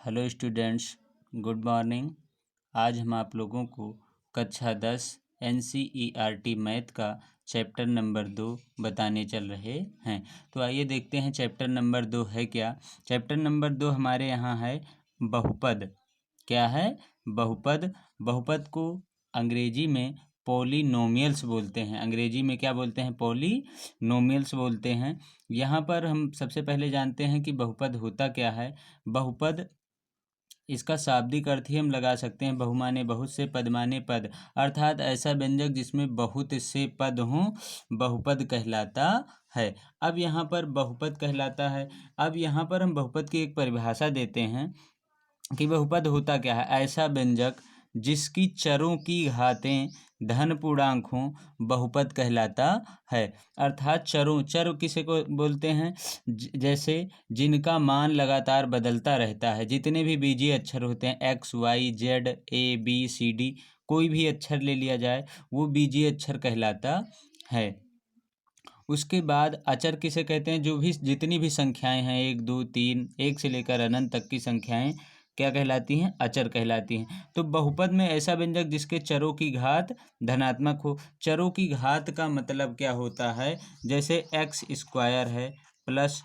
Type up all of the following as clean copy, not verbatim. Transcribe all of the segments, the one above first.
Hello students, good morning. आज हम आप लोगों को कक्षा 10 NCERT मैथ का चैप्टर नंबर 2 बताने चल रहे हैं। तो आइए देखते हैं चैप्टर नंबर 2 है क्या। चैप्टर नंबर 2 हमारे यहाँ है बहुपद। क्या है? बहुपद। बहुपद को अंग्रेजी में पॉलिनोमियल्स बोलते हैं। अंग्रेजी में क्या बोलते हैं? पॉलिनोमियल्स बोलते हैं। यहाँ पर हम सबसे पहले जानते हैं कि बहुपद होता क्या है। बहुपद, इसका शाब्दिक अर्थ ही हम लगा सकते हैं बहु माने बहुत से, पद माने पद, अर्थात ऐसा व्यंजक जिसमें बहुत से पद हों बहुपद कहलाता है। अब यहाँ पर बहुपद कहलाता है। अब यहाँ पर हम बहुपद की एक परिभाषा देते हैं कि बहुपद होता क्या है। ऐसा व्यंजक जिसकी चरों की घातें धन पूर्णांक हों बहुपद कहलाता है। अर्थात चर किसे को बोलते हैं? जैसे जिनका मान लगातार बदलता रहता है। जितने भी बीजीय अक्षर होते हैं XYZ ABCD, कोई भी अक्षर ले लिया जाए वो बीजीय अक्षर कहलाता है। उसके बाद अचर किसे कहते हैं? जो भी जितनी भी संख्याएं हैं 1 2 3 1 से लेकर अनंत तक की संख्याएं क्या कहलाती हैं? अचर कहलाती हैं। तो बहुपद में ऐसा व्यंजक जिसके चरों की घात धनात्मक हो। चरों की घात का मतलब क्या होता है? जैसे x² है प्लस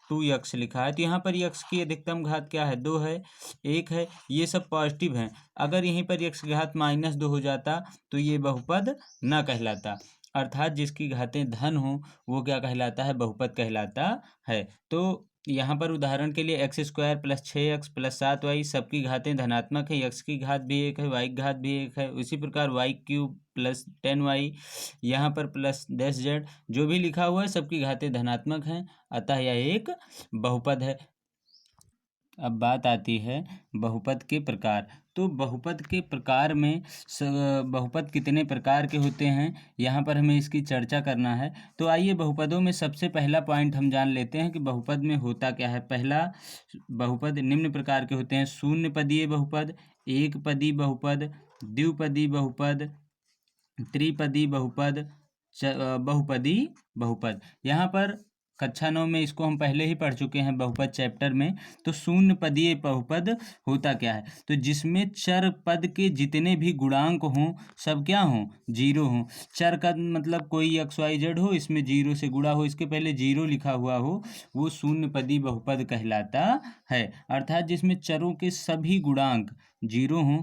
2x लिखा है तो यहाँ पर x की अधिकतम घात क्या है? 2 है, 1 है, ये सब पॉजिटिव हैं। अगर यहीं पर x की घात -2 हो जाता तो ये बहुपद न कहलाता। अर्थात जिसकी घातें धन हो वो क्या कहलाता है? बहुपद कहलाता है। तो यहाँ पर उदाहरण के लिए x² + 6x + 7y सबकी घातें धनात्मक है। x की घात भी 1 है, y की घात भी 1 है। उसी प्रकार y³ + 10y, यहाँ पर +10z, जो भी लिखा हुआ है सबकी घातें धनात्मक हैं, अतः यह एक बहुपद है। अब बात आती है बहुपद के प्रकार। तो बहुपद के प्रकार में बहुपद कितने प्रकार के होते हैं यहाँ पर हमें इसकी चर्चा करना है। तो आइए बहुपदों में सबसे पहला पॉइंट हम जान लेते हैं कि बहुपद में होता क्या है। पहला, बहुपद निम्न प्रकार के होते हैं: शून्य पदीय बहुपद, एक पदी बहुपद, द्विपदी बहुपद, त्रिपदी बहुपद, बहुपदी बहुपद। यहाँ पर कक्षा 9 में इसको हम पहले ही पढ़ चुके हैं बहुपद चैप्टर में। तो शून्य पदीय बहुपद होता क्या है? तो जिसमें चर पद के जितने भी गुणांक हों सब क्या हों? 0 हों। चर का मतलब कोई XYZ हो, इसमें 0 से गुणा हो, इसके पहले 0 लिखा हुआ हो, वो शून्य पदी बहुपद कहलाता है। अर्थात जिसमें चरों के सभी गुणांक 0 हों,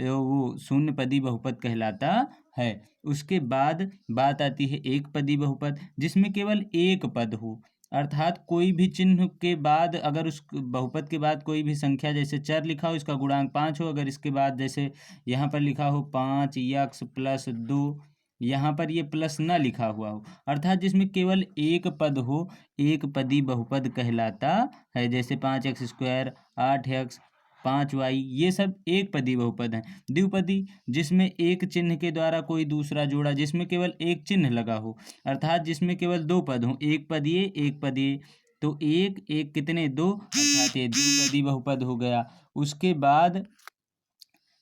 वो शून्य पदी बहुपद कहलाता है। उसके बाद बात आती है एक पदी बहुपद, जिसमें केवल एक पद हो। अर्थात कोई भी चिन्ह के बाद अगर उस बहुपद के बाद कोई भी संख्या, जैसे चर लिखा हो इसका गुणांक 5 हो, अगर इसके बाद जैसे यहाँ पर लिखा हो 5x + 2, यहाँ पर ये प्लस न लिखा हुआ हो, अर्थात जिसमें केवल एक पद हो, एक पदी बहुपद कहलाता है। जैसे 5x², 8x, 5y, ये सब एक पदी बहुपद हैं। द्विपदी, जिसमें एक चिन्ह के द्वारा कोई दूसरा जोड़ा, जिसमें केवल एक चिन्ह लगा हो, अर्थात जिसमें केवल 2 पद हों, एक पदीय एक पदीय। तो एक एक कितने? 2, अर्थात ये द्विपदी बहुपद हो गया। उसके बाद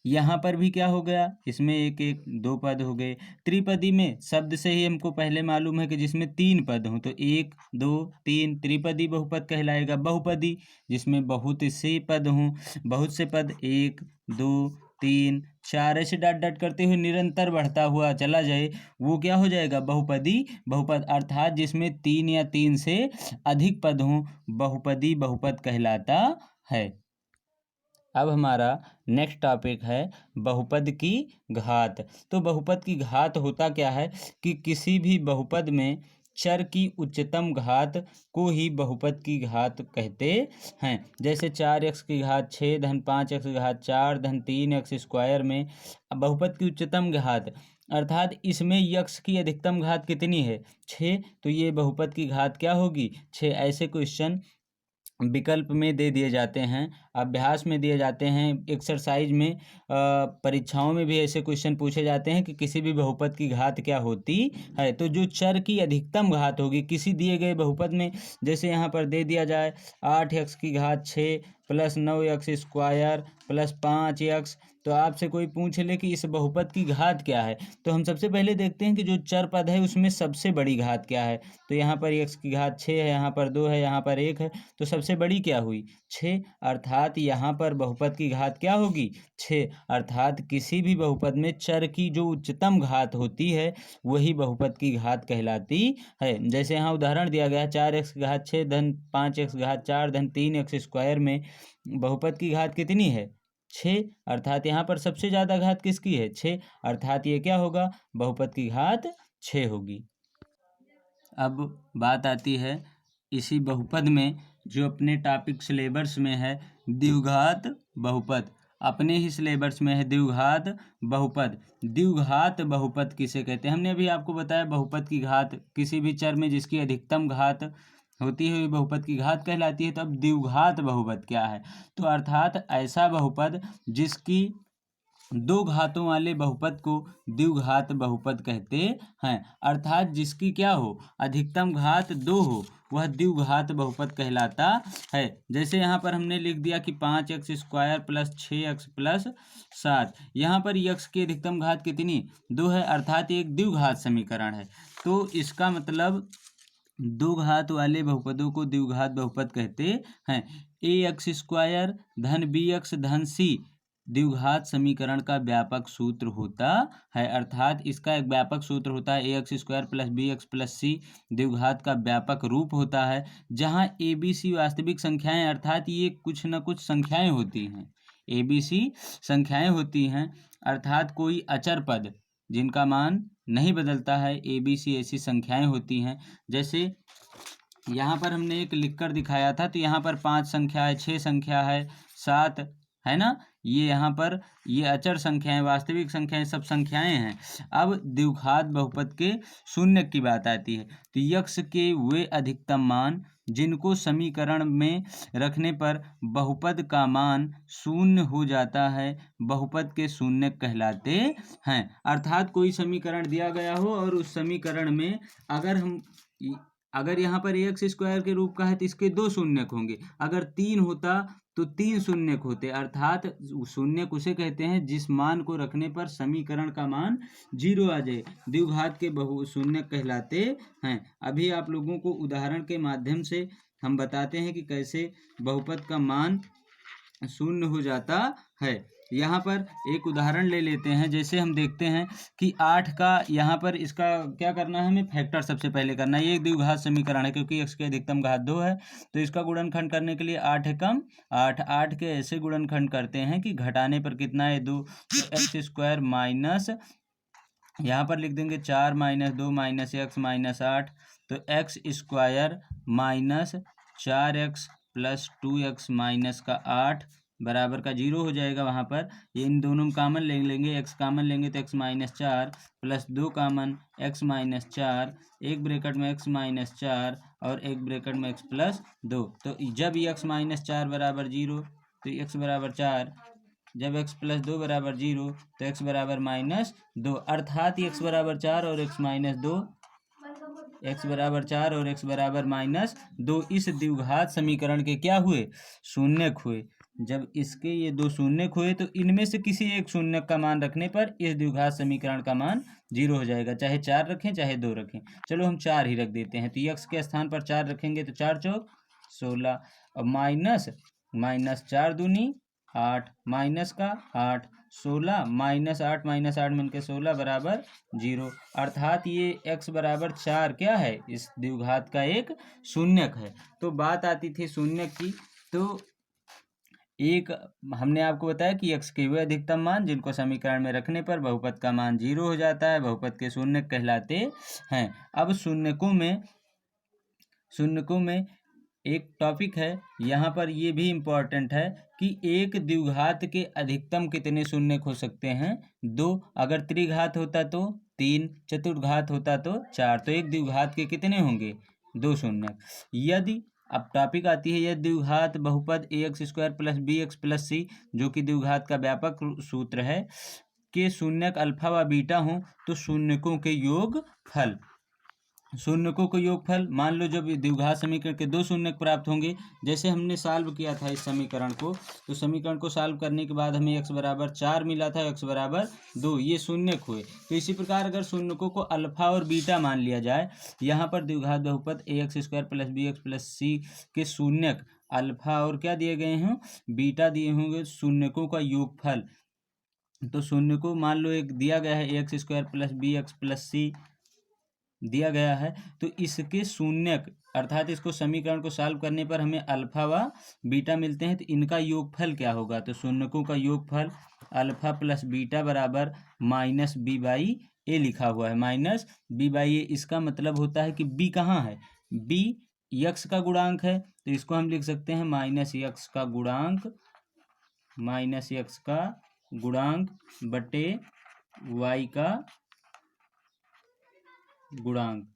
यहाँ पर भी क्या हो गया? इसमें एक एक 2 पद हो गए। त्रिपदी में शब्द से ही हमको पहले मालूम है कि जिसमें 3 पद हों, तो 1 2 3 त्रिपदी बहुपद कहलाएगा। बहुपदी, जिसमें बहुत से पद हों, बहुत से पद 1 2 3 4 ऐसे डॉट डॉट करते हुए निरंतर बढ़ता हुआ चला जाए, वो क्या हो जाएगा? बहुपदी बहुपद। अर्थात जिसमें 3 या 3 से अधिक पद हों बहुपदी बहुपद कहलाता है। अब हमारा नेक्स्ट टॉपिक है बहुपद की घात। तो बहुपद की घात होता क्या है कि किसी भी बहुपद में चर की उच्चतम घात को ही बहुपद की घात कहते हैं। जैसे 4x की घात 6 धन 5x की घात 4 धन 3x² में बहुपद की उच्चतम घात, अर्थात इसमें यक्स की अधिकतम घात कितनी है? 6, तो ये बहुपद की घात क्या होगी? 6। ऐसे क्वेश्चन विकल्प में दे दिए जाते हैं, अभ्यास में दिए जाते हैं, एक्सरसाइज में, परीक्षाओं में भी ऐसे क्वेश्चन पूछे जाते हैं कि किसी भी बहुपद की घात क्या होती है। तो जो चर की अधिकतम घात होगी किसी दिए गए बहुपद में, जैसे यहाँ पर दे दिया जाए 8x की घात 6 प्लस 9x² प्लस 5x। तो आपसे कोई पूछ ले कि इस बहुपद की घात क्या है, तो हम सबसे पहले देखते हैं कि जो चर पद है उसमें सबसे बड़ी घात क्या है। तो यहाँ पर x की घात 6 है, यहाँ पर 2 है, यहाँ पर 1 है, तो सबसे बड़ी क्या हुई 6। अर्थात यहाँ पर बहुपद की घात क्या होगी 6। अर्थात किसी भी बहुपद में चर की जो उच्चतम घात होती है वही बहुपद की घात कहलाती है। जैसे यहाँ उदाहरण दिया गया 4x की घात 6 धन 5x घात 4 धन 3x² में बहुपद की घात कितनी है 6। अर्थात यहाँ पर सबसे ज़्यादा घात किसकी है 6। अर्थात ये क्या होगा बहुपद की घात 6 होगी। अब बात आती है इसी बहुपद में जो अपने टॉपिक सिलेबस में है द्विघात बहुपद, अपने ही सिलेबस में है द्विघात बहुपद। द्विघात बहुपद किसे कहते हैं, हमने अभी आपको बताया बहुपद की घात किसी भी चर में जिसकी अधिकतम घात होती है बहुपद की घात कहलाती है। तो अब द्विघात बहुपद क्या है, तो अर्थात ऐसा बहुपद जिसकी दो घातों वाले बहुपद को द्विघात बहुपद कहते हैं। अर्थात जिसकी क्या हो अधिकतम घात 2 हो वह द्विघात बहुपद कहलाता है। जैसे यहाँ पर हमने लिख दिया कि 5x² प्लस 6x प्लस 7, यहाँ पर x की अधिकतम घात कितनी 2 है, अर्थात ये एक द्विघात समीकरण है। तो इसका मतलब दो घात वाले बहुपदों को द्विघात बहुपद कहते हैं। ax² धन bx धन c द्विघात समीकरण का व्यापक सूत्र होता है। अर्थात इसका एक व्यापक सूत्र होता है ax² plus bx plus c द्विघात का व्यापक रूप होता है। जहाँ abc वास्तविक संख्याएं अर्थात ये कुछ न कुछ संख्याएं होती हैं, abc संख्याएं होती हैं अर्थात कोई अचर पद जिनका मान नहीं बदलता है, abc ऐसी संख्याएं होती हैं। जैसे यहाँ पर हमने एक लिखकर दिखाया था, तो यहाँ पर 5 संख्या है, 6 संख्या है, 7 है ना, ये यहाँ पर ये अचर संख्याएं वास्तविक संख्याएं सब संख्याएं हैं। अब द्विघात बहुपद के शून्य की बात आती है, तो यक्ष के वे अधिकतम मान जिनको समीकरण में रखने पर बहुपद का मान शून्य हो जाता है बहुपद के शून्य कहलाते हैं। अर्थात कोई समीकरण दिया गया हो और उस समीकरण में अगर यहाँ पर ax² के रूप का है तो इसके 2 शून्यक होंगे, अगर 3 होता तो 3 शून्यक होते। अर्थात शून्यक उसे कहते हैं जिस मान को रखने पर समीकरण का मान 0 आ जाए, द्विघात के शून्यक कहलाते हैं। अभी आप लोगों को उदाहरण के माध्यम से हम बताते हैं कि कैसे बहुपद का मान शून्य हो जाता है। यहाँ पर एक उदाहरण ले लेते हैं। जैसे हम देखते हैं कि 8 का यहाँ पर इसका क्या करना है, हमें फैक्टर सबसे पहले करना है। ये एक द्विघात समीकरण है क्योंकि x की अधिकतम घात 2 है, तो इसका गुणनखंड करने के लिए 8 है कम 8 के ऐसे गुणनखंड करते हैं कि घटाने पर कितना है 2, तो x² माइनस यहाँ पर लिख देंगे 4 माइनस 2 माइनस x माइनस 8, तो x² minus 4x plus 2x minus का 8 बराबर का 0 हो जाएगा। वहाँ पर ये इन दोनों में कामन ले लेंगे, x कामन लेंगे तो x माइनस 4 प्लस 2 कामन x माइनस 4, एक ब्रैकेट में x माइनस 4 और एक ब्रैकेट में x प्लस 2। तो जब x माइनस 4 बराबर 0 तो x बराबर 4, जब x प्लस 2 बराबर 0 तो x बराबर माइनस 2। अर्थात x बराबर 4 और x माइनस 2, x बराबर 4 और x बराबर माइनस 2 इस द्विघात समीकरण के क्या हुए शून्यक हुए। जब इसके ये 2 शून्यक हुए तो इनमें से किसी एक शून्यक का मान रखने पर इस द्विघात समीकरण का मान 0 हो जाएगा, चाहे 4 रखें चाहे 2 रखें। चलो हम 4 ही रख देते हैं, तो x के स्थान पर 4 रखेंगे तो 4 चौक 16 और माइनस 4 दूनी 8 माइनस का 8 16 माइनस 8 मिलकर 16 बराबर 0। अर्थात ये x बराबर 4 क्या है इस द्विघात का एक शून्यक है। तो बात आती थी शून्यक की, तो एक हमने आपको बताया कि x के वे अधिकतम मान जिनको समीकरण में रखने पर बहुपद का मान 0 हो जाता है बहुपद के शून्यक कहलाते हैं। अब शून्यकों में एक टॉपिक है यहाँ पर, ये भी इम्पोर्टेंट है कि एक द्विघात के अधिकतम कितने शून्यक हो सकते हैं 2, अगर त्रिघात होता तो 3, चतुर्घात होता तो 4, तो एक द्विघात के कितने होंगे 2 शून्यक। यदि अब टॉपिक आती है यदि द्विघात बहुपद ax² plus bx plus c जो कि द्विघात का व्यापक सूत्र है के शून्यक अल्फा व बीटा हों तो शून्यकों के योग फल। शून्यकों को योगफल, मान लो जब द्विघात समीकरण के दो शून्यक प्राप्त होंगे, जैसे हमने सॉल्व किया था इस समीकरण को, तो समीकरण को सॉल्व करने के बाद हमें x बराबर 4 मिला था, x बराबर 2, ये शून्यक हुए। तो इसी प्रकार अगर शून्यकों को अल्फा और बीटा मान लिया जाए, यहाँ पर द्विघात बहुपद ax² + bx + c के शून्यक अल्फा और क्या दिए गए हैं, बीटा दिए होंगे, शून्यकों का योगफल। तो शून्य को मान लो एक दिया गया है ax² + bx + c दिया गया है, तो इसके शून्यक अर्थात इसको समीकरण को सॉल्व करने पर हमें अल्फा व बीटा मिलते हैं, तो इनका योगफल क्या होगा, तो शून्यकों का योगफल अल्फा + बीटा बराबर -b/a लिखा हुआ है, -b/a। इसका मतलब होता है कि b कहाँ है, b यक्स का गुणांक है, तो इसको हम लिख सकते हैं -x का गुणांक बटे y का गुणांक,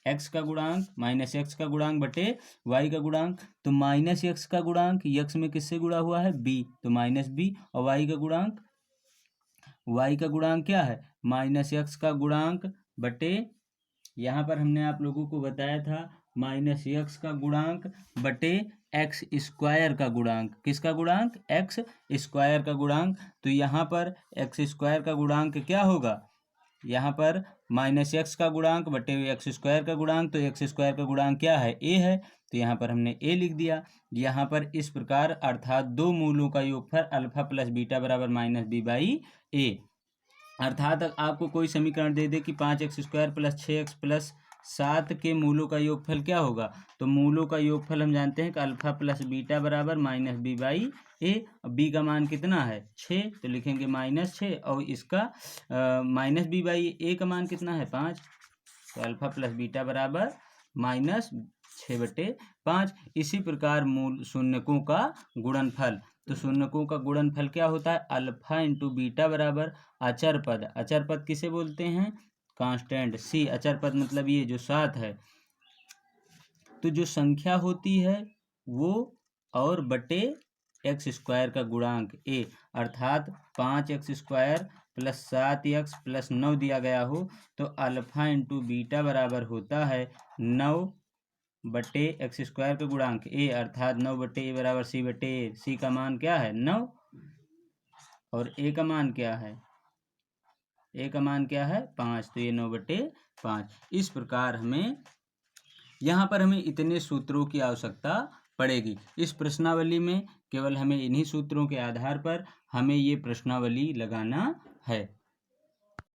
x का गुणांक -x का गुणांक बटे y का गुणांक। तो -x का गुणांक x में किससे गुणा हुआ है, b, तो -b, और y का गुणांक क्या है, -x का गुणांक बटे, यहाँ पर हमने आप लोगों को बताया था -x का गुणांक बटे x² का गुणांक, किसका गुणांक, x² का गुणांक। तो यहाँ पर x² का गुणांक क्या होगा, यहाँ पर -x का गुणांक बटे x² का गुणांक, तो x² का गुणांक क्या है, a है, तो यहाँ पर हमने a लिख दिया। यहाँ पर इस प्रकार अर्थात दो मूलों का योगफल अल्फा + बीटा बराबर -b/a। अर्थात आपको कोई समीकरण दे दे कि 5x² + 6x + 7 के मूलों का योगफल क्या होगा, तो मूलों का योगफल हम जानते हैं कि अल्फा + बीटा बराबर -b/a। b का मान कितना है, 6, तो लिखेंगे -6, और इसका -b/a का मान कितना है, 5, तो अल्फा + बीटा बराबर -6/5। इसी प्रकार मूल शून्यकों का गुणनफल, तो शून्यकों का गुणनफल क्या होता है, अल्फा × बीटा बराबर अचर पद, अचर पद किसे बोलते हैं, कांस्टेंट, c, अचर पद मतलब ये जो 7 है, तो जो संख्या होती है वो और बटे x² का गुणांक a, अर्थात 5x² + 7x + 9 दिया गया हो, तो अल्फा × बीटा बराबर होता है 9/x² का गुणांक a, अर्थात 9/a बराबर c/a। c का मान क्या है, 9, और a का मान क्या है, a का मान क्या है, 5, तो ये 9/5। इस प्रकार हमें यहाँ पर हमें इतने सूत्रों की आवश्यकता पड़ेगी। इस प्रश्नावली में केवल हमें इन्हीं सूत्रों के आधार पर हमें ये प्रश्नावली लगाना है।